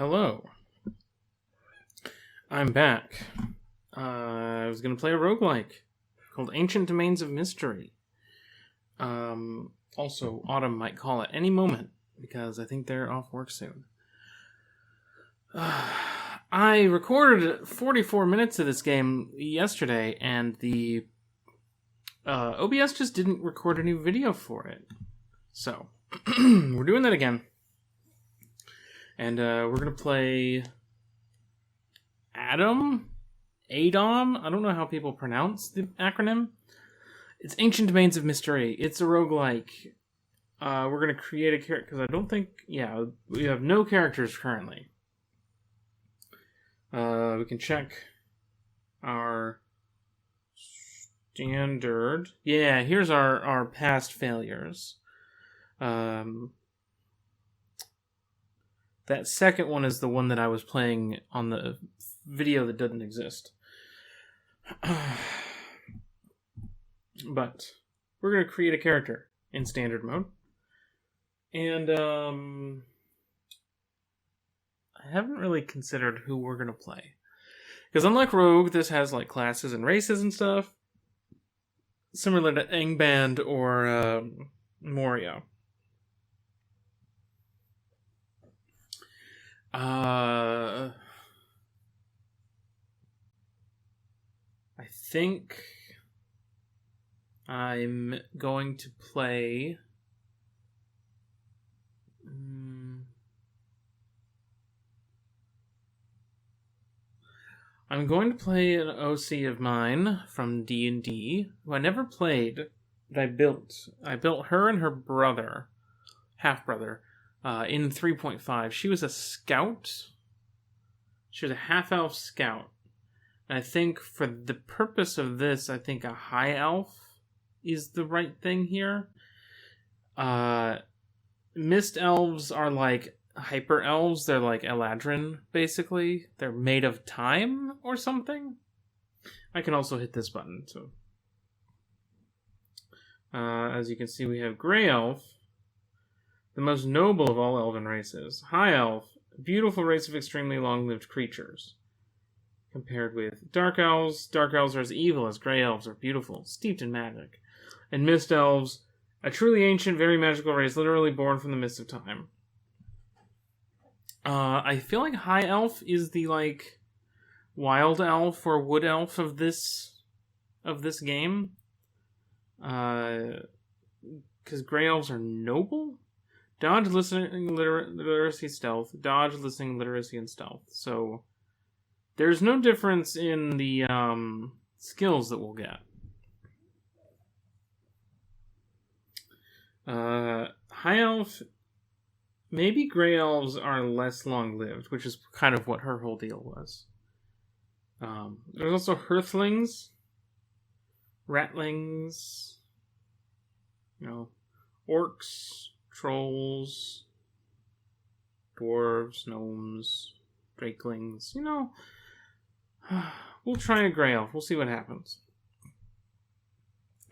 Hello. I'm back. I was going to play a roguelike called Ancient Domains of Mystery. Also, Autumn might call at any moment because I think they're off work soon. I recorded 44 minutes of this game yesterday, and the OBS just didn't record any video for it. So, we're doing that again. And we're going to play ADOM? ADOM? I don't know how people pronounce the acronym. It's Ancient Domains of Mystery. It's a roguelike. We're going to create a character, because I don't think... Yeah, we have no characters currently. We can check our standard. Yeah, here's our past failures. That second one is the one that I was playing on the video that doesn't exist. But we're going to create a character in standard mode. And I haven't really considered who we're going to play. Because unlike Rogue, this has like classes and races and stuff. Similar to Angband or Moria. I think I'm going to play... I'm going to play an OC of mine from D&D, who I never played, but I built. I built her and her brother, half-brother, in 3.5. She was a scout. She was a half-elf scout. And I think for the purpose of this, I think a high elf is the right thing here. Mist elves are like hyper elves. They're like Eladrin, basically. They're made of time or something. I can also hit this button. So, as you can see, we have Grey Elf, the most noble of all elven races. High Elf, a beautiful race of extremely long-lived creatures. Compared with Dark Elves are as evil as Grey Elves are beautiful, steeped in magic. And Mist Elves, a truly ancient, very magical race, literally born from the mist of time. I feel like High Elf is the, like, Wild Elf or Wood Elf of this game. Because Grey Elves are noble? Dodge, listening, literacy, stealth. Dodge, listening, literacy, and stealth. So, there's no difference in the skills that we'll get. High Elf... Maybe Grey Elves are less long-lived, which is kind of what her whole deal was. There's also Hearthlings, Ratlings, Orcs, Trolls, Dwarves, Gnomes, Drakelings, We'll try a Grey Elf. We'll see what happens.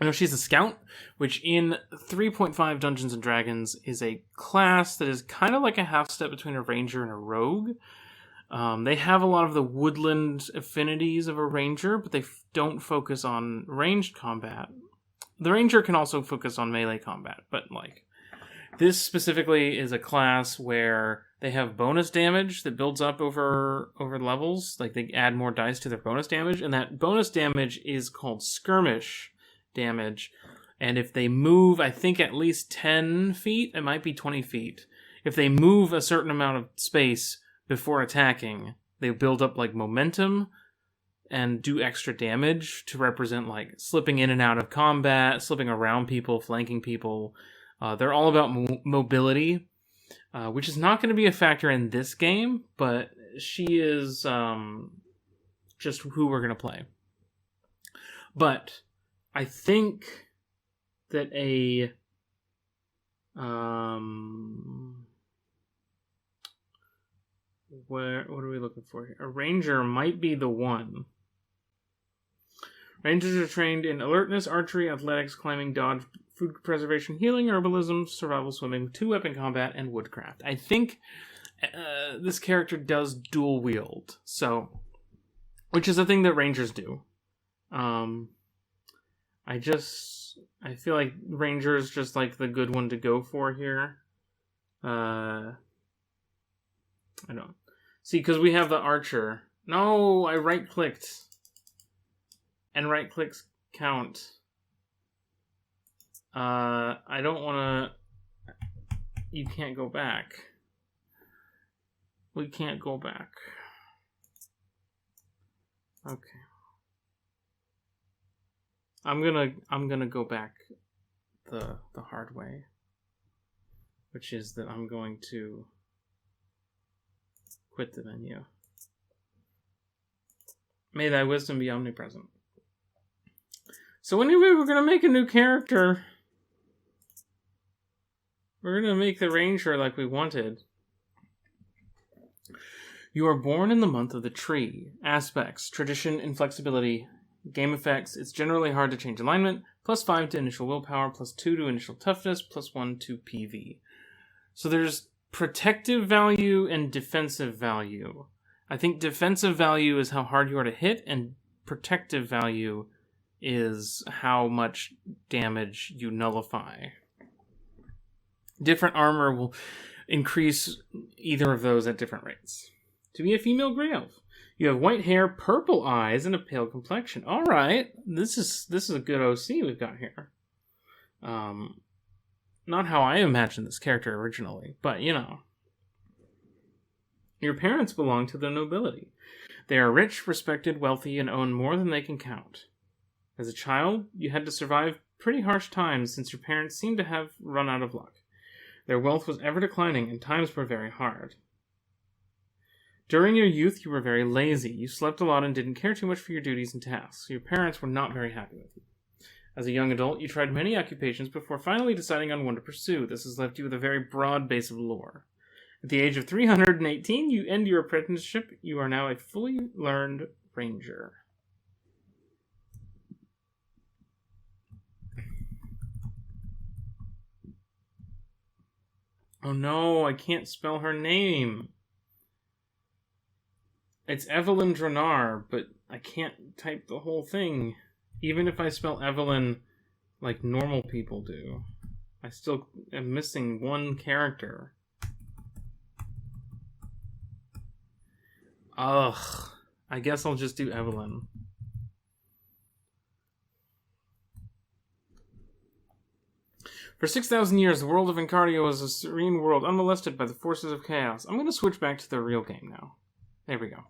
I know she's a scout, which in 3.5 Dungeons & Dragons is a class that is kind of like a half step between a ranger and a rogue. They have a lot of the woodland affinities of a ranger, but they don't focus on ranged combat. The ranger can also focus on melee combat, but this specifically is a class where they have bonus damage that builds up over levels. Like they add more dice to their bonus damage, and that bonus damage is called skirmish damage, and if they move, I think at least 10 feet, it might be 20 feet, if they move a certain amount of space before attacking, they build up momentum and do extra damage to represent slipping in and out of combat, slipping around people, flanking people. They're all about mobility, which is not going to be a factor in this game, but she is just who we're going to play. But I think that what are we looking for here? A ranger might be the one. Rangers are trained in alertness, archery, athletics, climbing, dodge, food preservation, healing, herbalism, survival, swimming, two-weapon combat, and woodcraft. I think this character does dual wield, so, which is a thing that rangers do. I feel like ranger is just like the good one to go for here. I don't see, because we have the archer. No, I right clicked, and right clicks count. I don't want to. You can't go back. We can't go back. Okay. I'm gonna go back the hard way, which is that I'm going to quit the menu. May thy wisdom be omnipresent. So anyway, we're gonna make a new character. We're gonna make the ranger like we wanted. You are born in the month of the tree. Aspects: tradition, inflexibility. Game effects: it's generally hard to change alignment. +5 to initial willpower, +2 to initial toughness, +1 to PV. So there's protective value and defensive value. I think defensive value is how hard you are to hit, and protective value is how much damage you nullify. Different armor will increase either of those at different rates. To be a female Grey Elf, you have white hair, purple eyes, and a pale complexion. All right, this is a good OC we've got here. Not how I imagined this character originally, but you know. Your parents belong to the nobility. They are rich, respected, wealthy, and own more than they can count. As a child, you had to survive pretty harsh times since your parents seemed to have run out of luck. Their wealth was ever declining, and times were very hard. During your youth, you were very lazy. You slept a lot and didn't care too much for your duties and tasks. Your parents were not very happy with you. As a young adult, you tried many occupations before finally deciding on one to pursue. This has left you with a very broad base of lore. At the age of 318, you end your apprenticeship. You are now a fully learned ranger. Oh no, I can't spell her name. It's Evelynn Dronar, but I can't type the whole thing. Even if I spell Evelynn like normal people do, I still am missing one character. Ugh. I guess I'll just do Evelynn. For 6,000 years, the world of Encardia was a serene world, unmolested by the forces of chaos. I'm going to switch back to the real game now. There we go.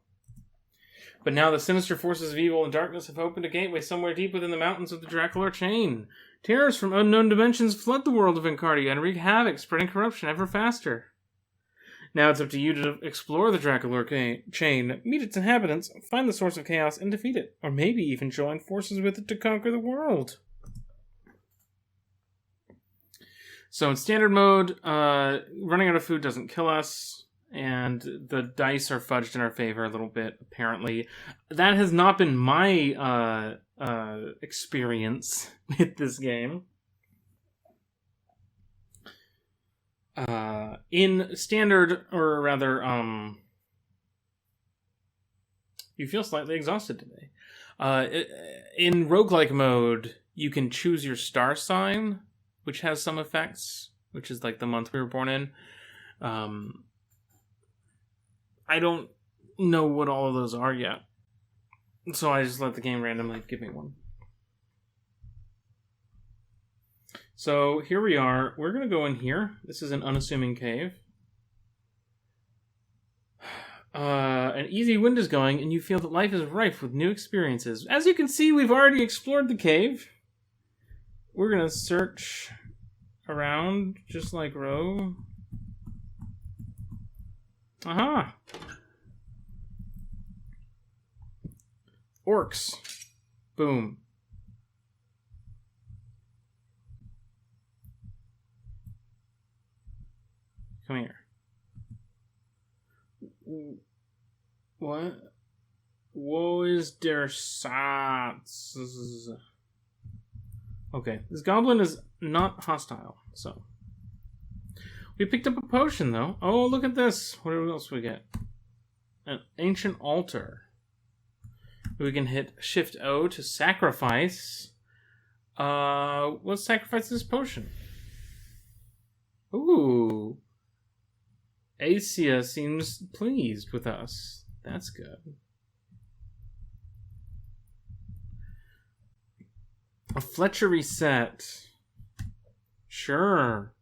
But now the sinister forces of evil and darkness have opened a gateway somewhere deep within the mountains of the Dracular Chain. Terrors from unknown dimensions flood the world of Encardia and wreak havoc, spreading corruption ever faster. Now it's up to you to explore the Dracular Chain, meet its inhabitants, find the source of chaos, and defeat it. Or maybe even join forces with it to conquer the world. So in standard mode, running out of food doesn't kill us. And the dice are fudged in our favor a little bit, apparently. That has not been my experience with this game. In standard, or rather, you feel slightly exhausted today. In roguelike mode, you can choose your star sign, which has some effects, which is like the month we were born in. I don't know what all of those are yet. So I just let the game randomly give me one. So here we are. We're going to go in here. This is an unassuming cave. An easy wind is going, and you feel that life is rife with new experiences. As you can see, we've already explored the cave. We're going to search around, just like Rogue. Aha! Orcs. Boom. Come here. What? Wo is der Satz? Okay, this goblin is not hostile, so. We picked up a potion, though. Oh, look at this. What else we get? An ancient altar. We can hit Shift O to sacrifice. Let's sacrifice this potion. Ooh. Acia seems pleased with us. That's good. A Fletcher reset. Sure.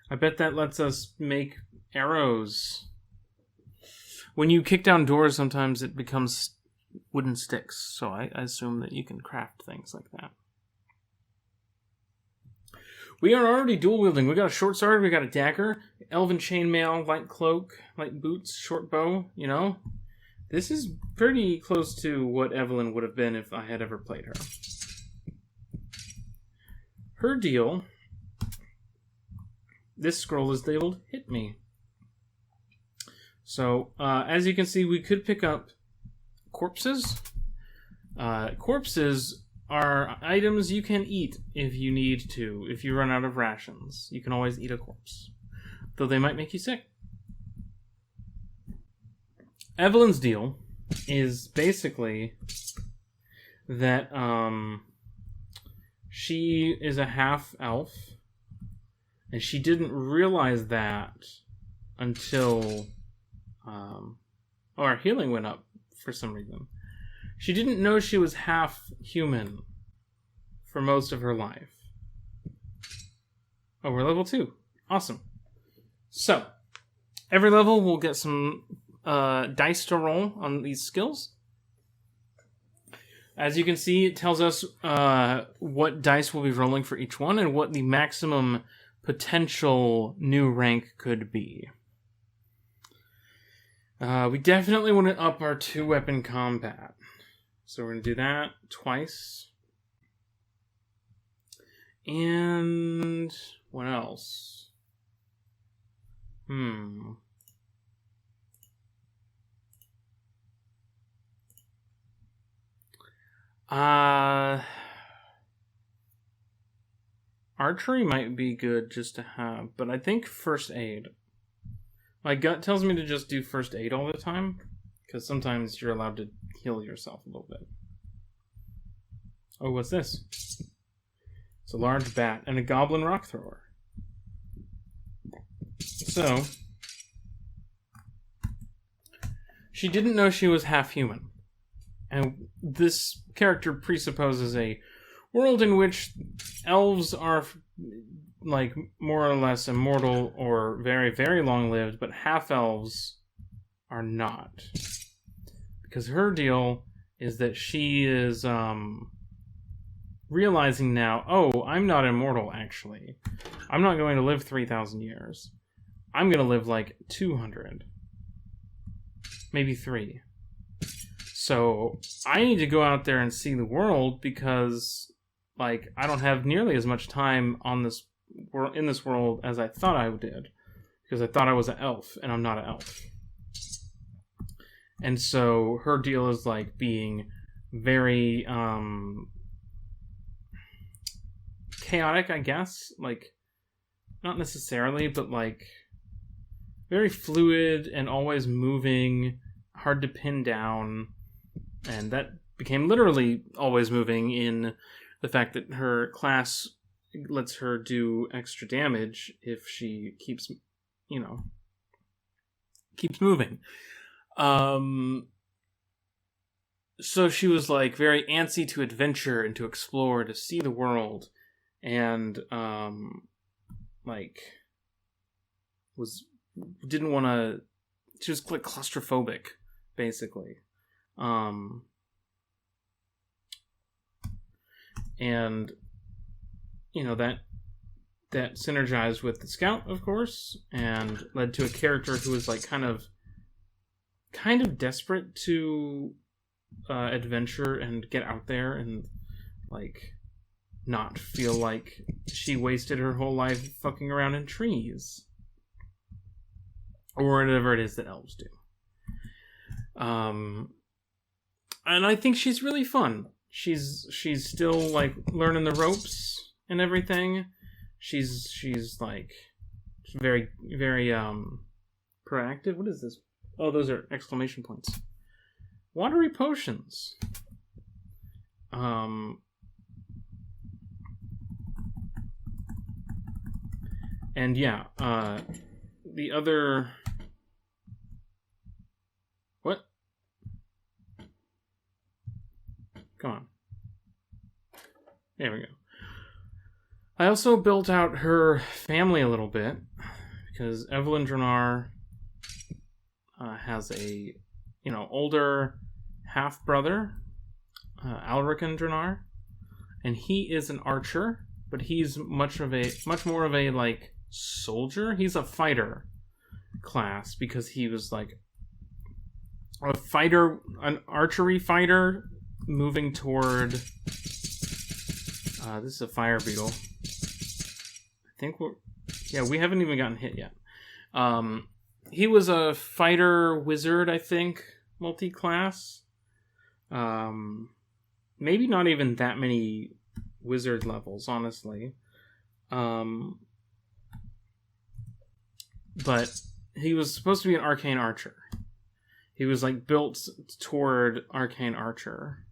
I bet that lets us make arrows. When you kick down doors, sometimes it becomes wooden sticks. So I assume that you can craft things like that. We are already dual wielding. We got a short sword, we got a dagger, elven chainmail, light cloak, light boots, short bow, you know? This is pretty close to what Evelynn would have been if I had ever played her. Her deal, this scroll is labeled Hit Me. So, as you can see, we could pick up corpses. Corpses are items you can eat if you need to. If you run out of rations, you can always eat a corpse. Though they might make you sick. Evelynn's deal is basically that she is a half-elf, and she didn't realize that until her healing went up for some reason. She didn't know she was half-human for most of her life. Oh, we're level 2. Awesome. So, every level we'll get some dice to roll on these skills. As you can see, it tells us what dice we'll be rolling for each one and what the maximum potential new rank could be. We definitely want to up our 2-weapon combat. So we're going to do that twice. And what else? Archery might be good just to have, but I think first aid. My gut tells me to just do first aid all the time, because sometimes you're allowed to heal yourself a little bit. Oh, what's this? It's a large bat and a goblin rock thrower. So, she didn't know she was half human. And this character presupposes a world in which elves are like more or less immortal or very, very long-lived, but half-elves are not. Because her deal is that she is realizing now, oh, I'm not immortal, actually. I'm not going to live 3,000 years. I'm going to live like 200. Maybe 3. So I need to go out there and see the world because, like, I don't have nearly as much time on this in this world as I thought I did, because I thought I was an elf, and I'm not an elf. And so her deal is like being very chaotic, I guess. Like, not necessarily, but like very fluid and always moving, hard to pin down. And that became literally always moving in the fact that her class lets her do extra damage if she keeps moving. So she was like very antsy to adventure and to explore, to see the world, and didn't want to. She was like claustrophobic, basically. And that synergized with the scout, of course, and led to a character who was like kind of desperate to adventure and get out there and like not feel like she wasted her whole life fucking around in trees or whatever it is that elves do. And I think she's really fun. She's still like learning the ropes and everything. She's like very, very proactive. What is this? Oh, those are exclamation points. Watery potions. And yeah, the other... What? Come on. There we go. I also built out her family a little bit, because Evelynn Dranar has a, older half-brother, Alrican Dranar, and he is an archer, but he's much more of a, like, soldier. He's a fighter class, because he was, like, a fighter, an archery fighter, moving toward... this is a fire beetle. I think we haven't even gotten hit yet. He was a fighter wizard, I think, multi-class. Maybe not even that many wizard levels, honestly. But he was supposed to be an arcane archer. He was like built toward arcane archer.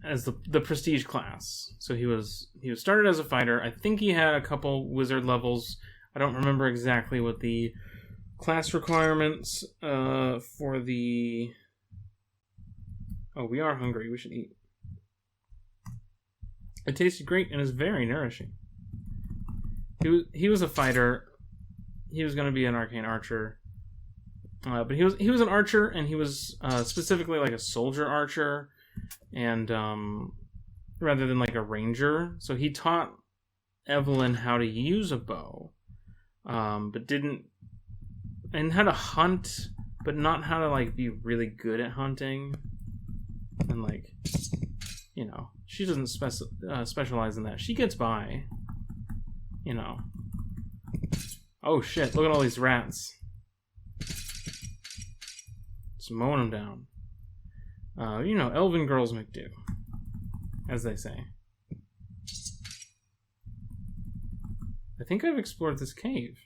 As the prestige class. So he was started as a fighter. I think he had a couple wizard levels. I don't remember exactly what the class requirements for the... Oh, we are hungry. We should eat. It tasted great and is very nourishing. He was a fighter. He was going to be an arcane archer. But he was an archer, and he was specifically like a soldier archer, and rather than like a ranger. So he taught Evelynn how to use a bow, but didn't, and how to hunt, but not how to like be really good at hunting. And like, she doesn't specialize in that. She gets by, Oh shit! Look at all these rats. Just mowing them down. Elven girls make do, as they say. I think I've explored this cave.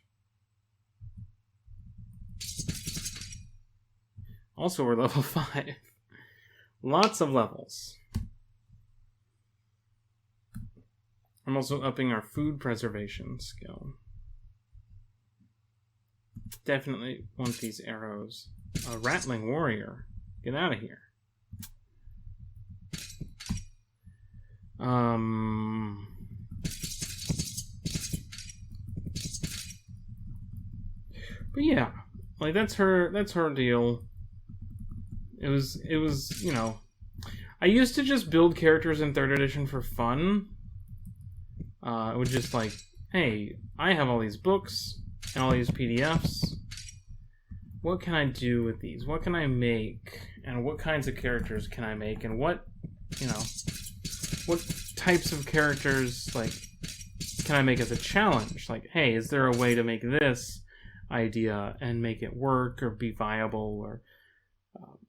Also, we're level 5. Lots of levels. I'm also upping our food preservation skill. Definitely want these arrows. A rattling warrior. Get out of here. But yeah, like that's her deal. It was, I used to just build characters in 3rd edition for fun. It was just like, hey, I have all these books and all these PDFs. What can I do with these? What can I make? And what kinds of characters can I make? And what types of characters, like, can I make as a challenge? Like, hey, is there a way to make this idea and make it work or be viable? Or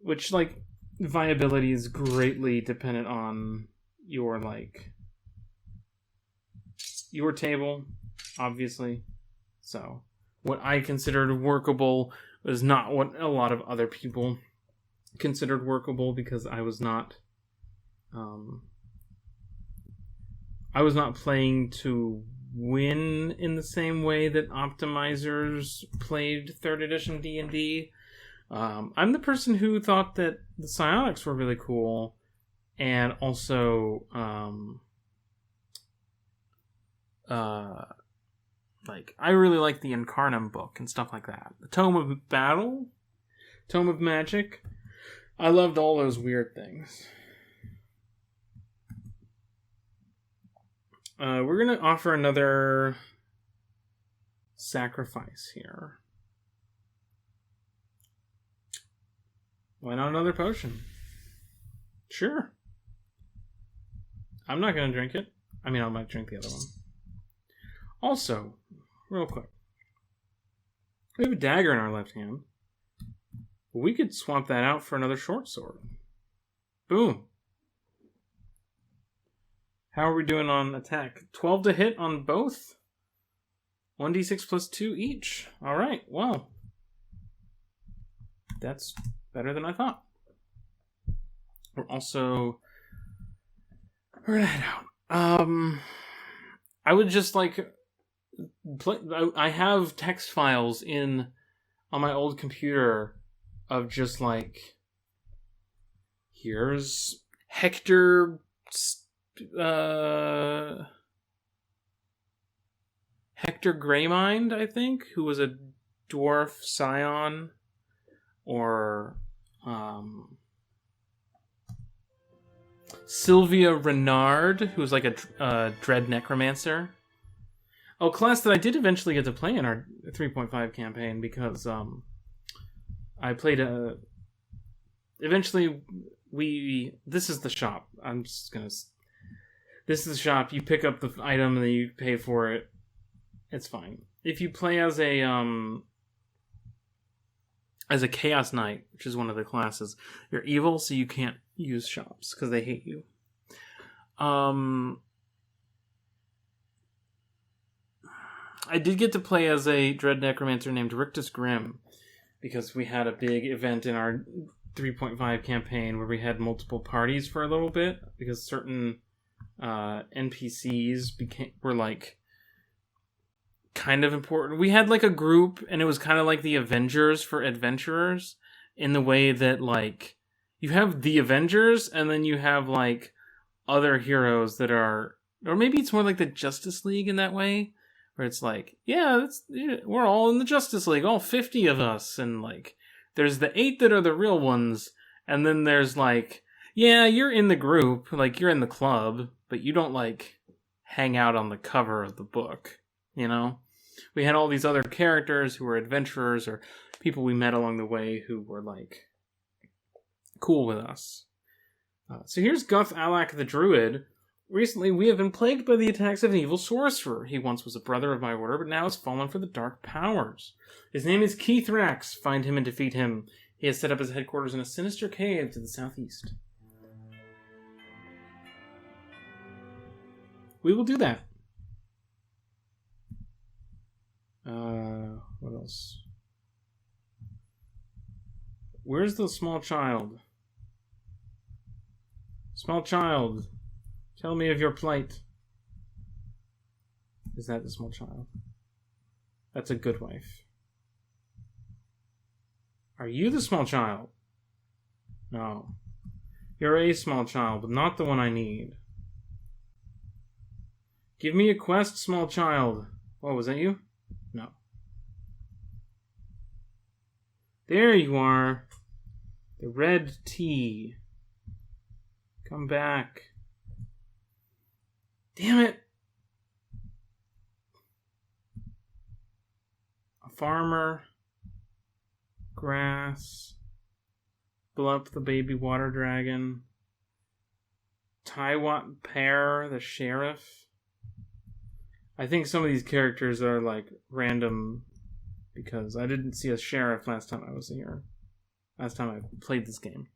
which, like, viability is greatly dependent on your table, obviously. So what I considered workable was not what a lot of other people considered workable, because I was not playing to win in the same way that optimizers played 3rd edition D&D. I'm the person who thought that the psionics were really cool, and also I really like the Incarnum book and stuff like that. The Tome of Battle, Tome of Magic. I loved all those weird things. We're going to offer another sacrifice here. Why not another potion? Sure. I'm not going to drink it. I mean, I might drink the other one. Also, real quick, we have a dagger in our left hand. We could swap that out for another short sword. Boom. How are we doing on attack? 12 to hit on both? 1d6 plus 2 each. All right, well, that's better than I thought. We're also... We're gonna head out. I would just like... I have text files on my old computer of just like... Here's Hector... Hector Greymind, I think, who was a dwarf scion, or Sylvia Renard, who was like a dread necromancer. Oh, class that I did eventually get to play in our 3.5 campaign because I played a. Eventually, this is the shop. This is the shop. You pick up the item and then you pay for it. It's fine. If you play as a Chaos Knight, which is one of the classes, you're evil, so you can't use shops because they hate you. I did get to play as a Dread Necromancer named Rictus Grimm because we had a big event in our 3.5 campaign where we had multiple parties for a little bit because certain NPCs were like kind of important. We had like a group and it was kind of like the Avengers for adventurers in the way that like you have the Avengers and then you have like other heroes that are, or maybe it's more like the Justice League in that way where it's like, we're all in the Justice League, all 50 of us, and like there's the 8 that are the real ones, and then there's like, you're in the group, like you're in the club, but you don't like hang out on the cover of the book, you know? We had all these other characters who were adventurers or people we met along the way who were like cool with us. So here's Guth Alak the Druid. Recently, we have been plagued by the attacks of an evil sorcerer. He once was a brother of my order, but now has fallen for the dark powers. His name is Keith Rax. Find him and defeat him. He has set up his headquarters in a sinister cave to the southeast. We will do that. What else? Where's the small child? Small child, tell me of your plight. Is that the small child? That's a good wife. Are you the small child? No. You're a small child, but not the one I need. Give me a quest, small child. Oh, was that you? No. There you are. The red tea. Come back. Damn it. A farmer. Grass. Blup the baby water dragon. Taiwat Pear, the sheriff. I think some of these characters are like random because I didn't see a sheriff last time I was here. Last time I played this game.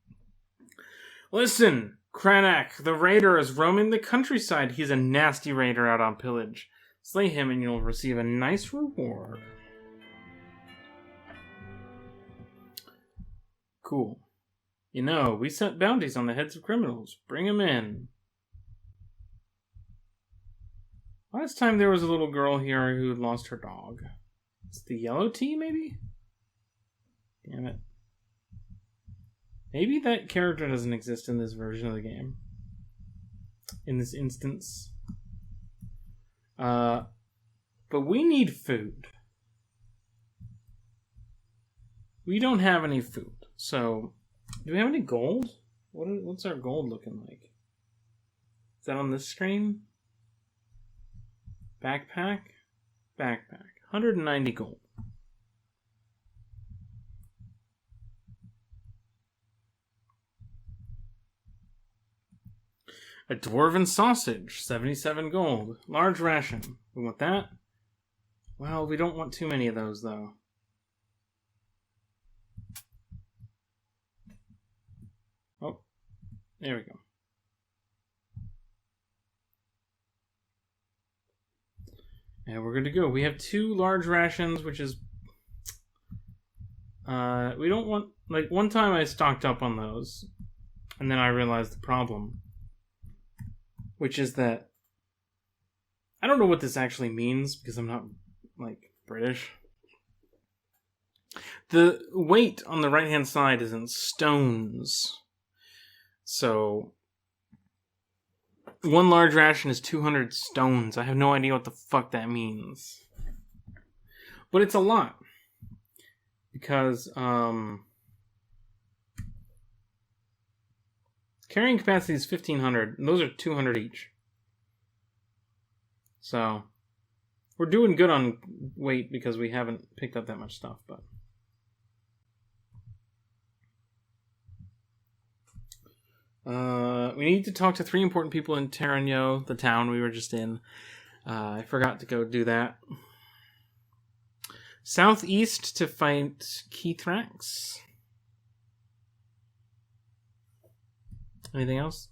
Listen, Cranach, the raider is roaming the countryside. He's a nasty raider out on pillage. Slay him and you'll receive a nice reward. Cool. You know, we set bounties on the heads of criminals. Bring them in. Last time there was a little girl here who had lost her dog. It's the yellow tea, maybe? Damn it. Maybe that character doesn't exist in this version of the game. In this instance. But we need food. We don't have any food. So, do we have any gold? What's our gold looking like? Is that on this screen? Backpack? Backpack. 190 gold. A dwarven sausage, 77 gold. Large ration. We want that? Well, we don't want too many of those, though. Oh, there we go. And we're good to go. We have 2 large rations, which is... we don't want... Like, one time I stocked up on those, and then I realized the problem. Which is that... I don't know what this actually means, because I'm not, like, British. The weight on the right-hand side is in stones. So... 1 large ration is 200 stones. I have no idea what the fuck that means. But it's a lot. Because, carrying capacity is 1,500, and those are 200 each. So, we're doing good on weight because we haven't picked up that much stuff, but... we need to talk to 3 important people in Terranyo, the town we were just in. I forgot to go do that. Southeast to fight Keythrax. Anything else?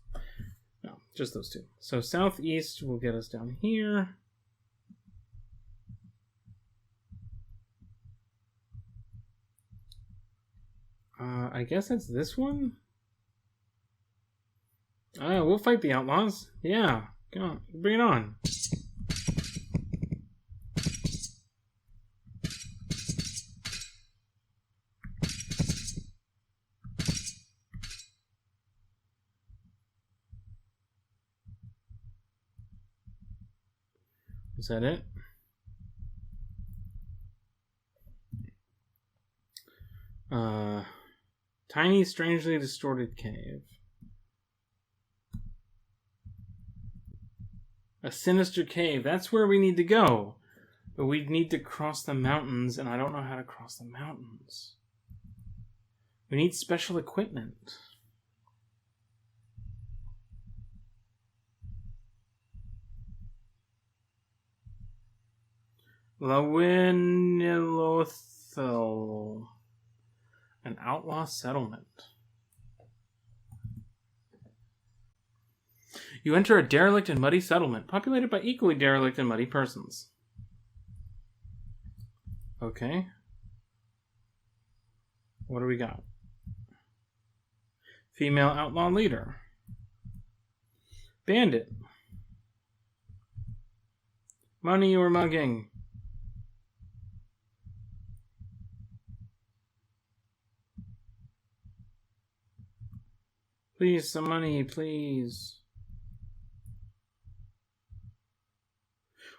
No, just those 2. So southeast will get us down here. I guess that's this one? We'll fight the outlaws. Yeah, come on, bring it on. Is that it? Tiny, strangely distorted cave. A sinister cave. That's where we need to go. But we need to cross the mountains, and I don't know how to cross the mountains. We need special equipment. Lawinilothel. An outlaw settlement. You enter a derelict and muddy settlement, populated by equally derelict and muddy persons. Okay. What do we got? Female outlaw leader. Bandit. Money or mugging. Please, some money, please.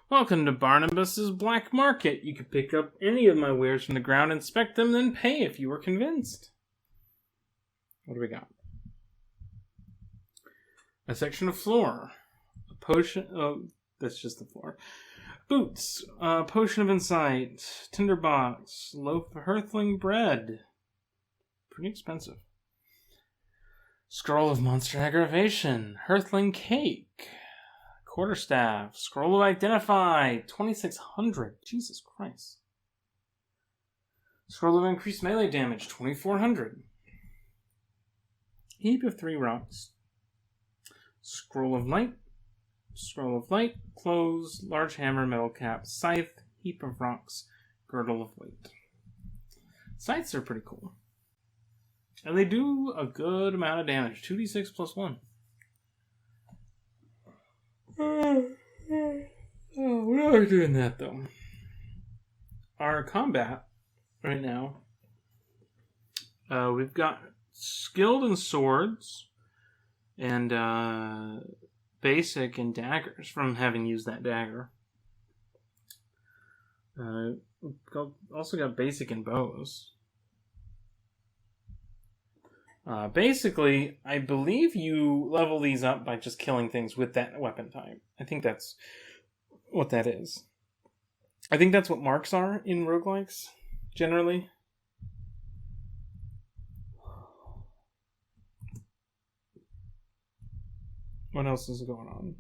Welcome to Barnabas's Black Market. You can pick up any of my wares from the ground, inspect them, then pay if you are convinced. What do we got? A section of floor. A potion... Oh, that's just the floor. Boots. A potion of insight. Tinderbox. Loaf of Hearthling bread. Pretty expensive. Scroll of monster aggravation. Hearthling cake. Quarterstaff. Scroll of identify. 2,600. Jesus Christ. Scroll of increased melee damage. 2,400. Heap of 3 rocks. Scroll of light. Scroll of light. Clothes. Large hammer. Metal cap. Scythe. Heap of rocks. Girdle of weight. Scythes are pretty cool. And they do a good amount of damage. 2d6 plus 1. We're not doing that, though. Our combat right now, we've got skilled in swords and basic in daggers from having used that dagger. Also got basic in bows. Basically, I believe you level these up by just killing things with that weapon type. I think that's what that is. I think that's what marks are in roguelikes, generally. What else is going on?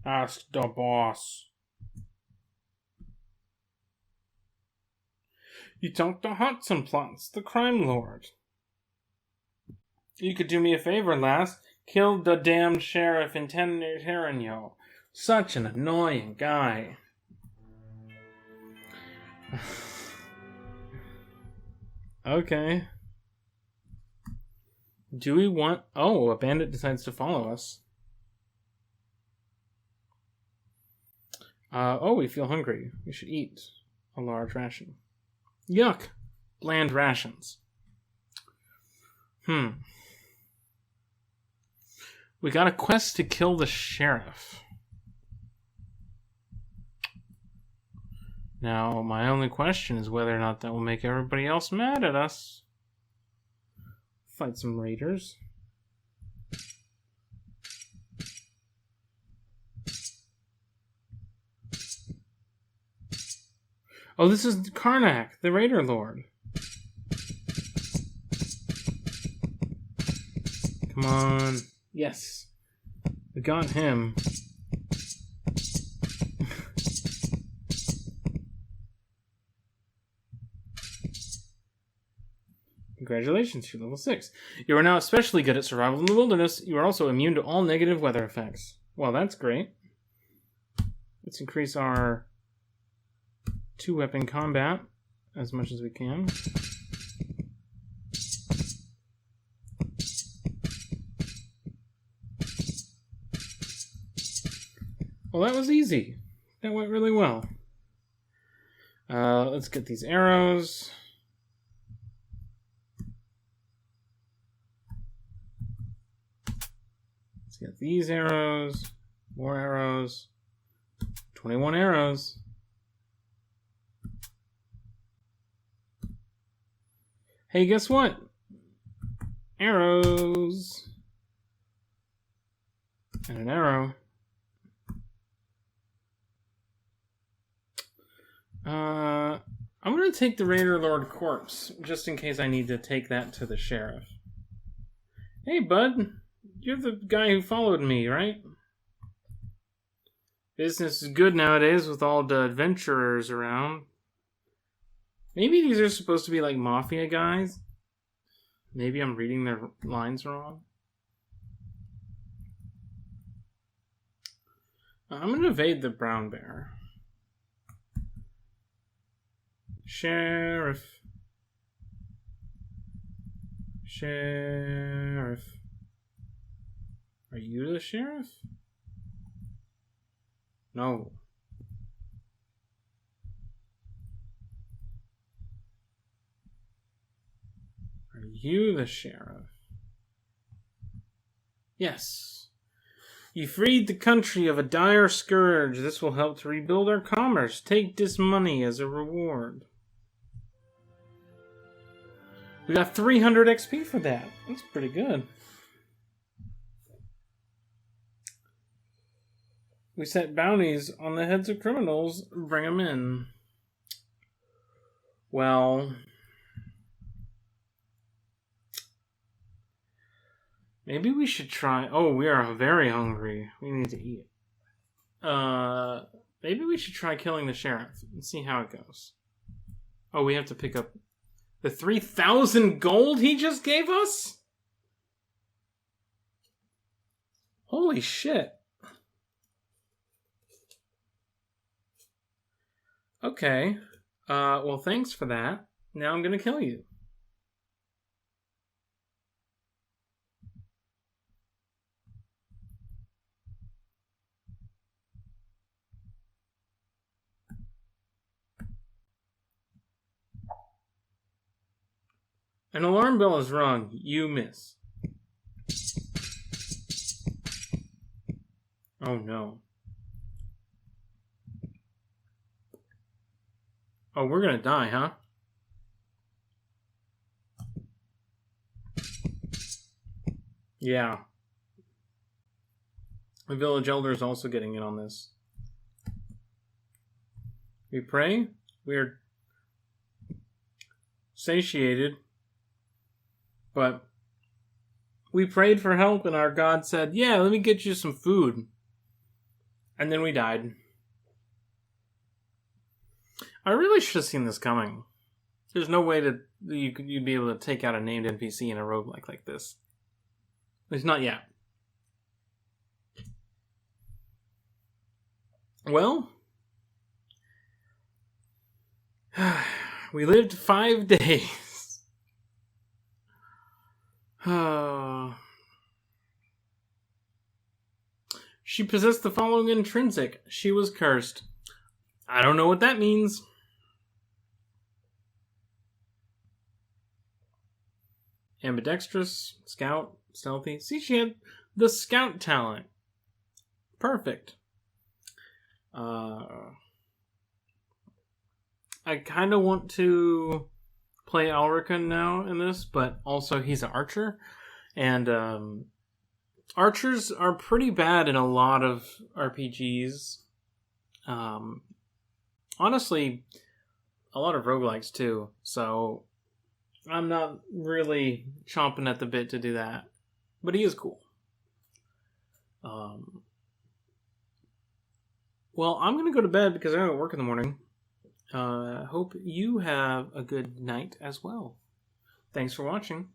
Ask the boss. You talk to Hudson Plots, the crime lord. You could do me a favor, lass. Killed the damned sheriff in Terranyo. Such an annoying guy. Okay. Do we want... Oh, a bandit decides to follow us. Oh, we feel hungry. We should eat a large ration. Yuck. Bland rations. We got a quest to kill the sheriff. Now, my only question is whether or not that will make everybody else mad at us. Fight some raiders. Oh, this is Karnak, the Raider Lord. Come on. Yes. We got him. Congratulations, you're level 6. You are now especially good at survival in the wilderness. You are also immune to all negative weather effects. Well, that's great. Let's increase our 2-weapon combat as much as we can. Well, that was easy. That went really well. Let's get these arrows. Let's get these arrows. More arrows. 21 arrows. Hey, guess what? Arrows. And an arrow. I'm going to take the Raider Lord corpse, just in case I need to take that to the sheriff. Hey, bud. You're the guy who followed me, right? Business is good nowadays with all the adventurers around. Maybe these are supposed to be like mafia guys. Maybe I'm reading their lines wrong. I'm going to evade the brown bear. Sheriff. Sheriff. Are you the sheriff? No. Are you the sheriff? Yes. You freed the country of a dire scourge. This will help to rebuild our commerce. Take this money as a reward. We got 300 XP for that. That's pretty good. We set bounties on the heads of criminals. Bring them in. Well, maybe we should try... Oh, we are very hungry. We need to eat. Maybe we should try killing the sheriff and see how it goes. Oh, we have to pick up the 3,000 gold he just gave us? Holy shit. Okay. Well, thanks for that. Now I'm gonna kill you. An alarm bell is rung. You miss. Oh no. Oh, we're gonna die, huh? Yeah. The village elder is also getting in on this. We pray. We're satiated. But we prayed for help and our God said, yeah, let me get you some food. And then we died. I really should have seen this coming. There's no way that you'd be able to take out a named NPC in a roguelike like this. At least not yet. Well, we lived 5 days. She possessed the following intrinsic. She was cursed. I don't know what that means. Ambidextrous, scout, stealthy. See, she had the scout talent. Perfect. I kind of want to play Ulrika now in this, but also he's an archer. And archers are pretty bad in a lot of RPGs. Honestly, a lot of roguelikes too. So I'm not really chomping at the bit to do that. But he is cool. Well, I'm going to go to bed because I have to work in the morning. Hope you have a good night as well. Thanks for watching.